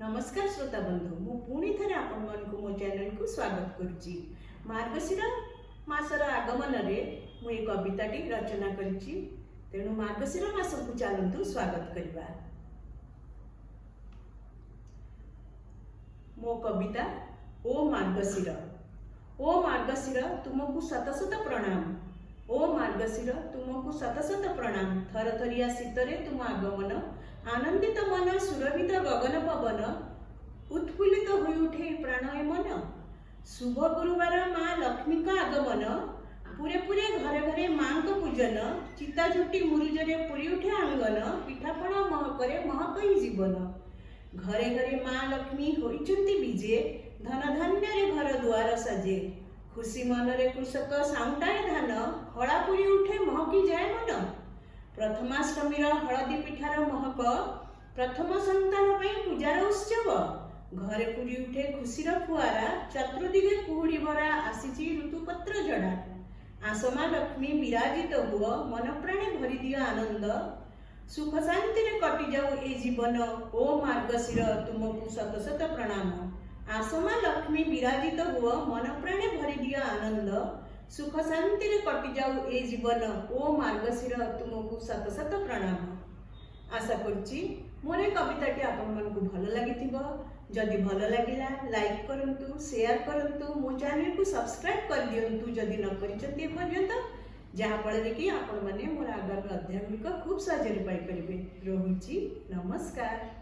नमस्कार श्रोता बंधु मु पुणी थे आपण मो चैनल को स्वागत करुच्ची। मार्गशीर मासर आगमन रे मु एक कविताटी रचना करिछि। तेणु मार्गशीर मास को चलतु स्वागत करबा। मो कविता ओ मार्गशीर। ओ मार्गशीर तुमको शत शत प्रणाम। ओ मार्गशीर तुमको शत शत प्रणाम। थरथरिया शीतरे तुम आगमन आनंदित मन सुरभित गगन पवन उत्फुल्लित हो उठे प्राणय मन। शुभ गुरुवार माँ लक्ष्मी का आगमन पूरे पूरे घरे घरे माँ को पूजन। चिता झुटी मुरुजरे पूरी उठे आंगन पिठापणा महकरे महकई जीवन। घरे घरे माँ लक्ष्मी होइचंती विजे धन धान्य रे घर द्वार सजे। खुशी मनरे कृषक साउंटाए धान हला पूरी उठे महकी जाए मन। प्रथमाष्टमीर हलदी पिठार महक प्रथम संतान पई पूजार उत्सव। घरे पूरी उठे खुशीर फुआरा चतुर्दिगे कुहुड़ी भरा आसीची ऋतुपत्र जड़ा। आसमा लक्ष्मी विराजित हुओ मन प्राणे भरी दियो आनंद। सुख शांति रे कटि जाऊ ए जीवन ओ मार्गशीर तुमको शत शत प्रणाम। आसमा लक्ष्मी विराजित हुओ मन प्राणे भरी दियो आनंद। सुख शांति रे कटि जाऊ ए जीवन ओ मार्गशीर तुमको शत शत प्रणाम। आशा करछि मोर कविताटी आपण मानकु भल लागिथिबो। जदि भल लागिला लाइक करंतु, शेयर करंतु, मो चैनल को सब्सक्राइब कर दियंतु जदि न करिसंती पर्यंत, जहा फल कि आपण माने मोर आगामी अध्याय खूब सहज पाई परिबे। रहुछि नमस्कार।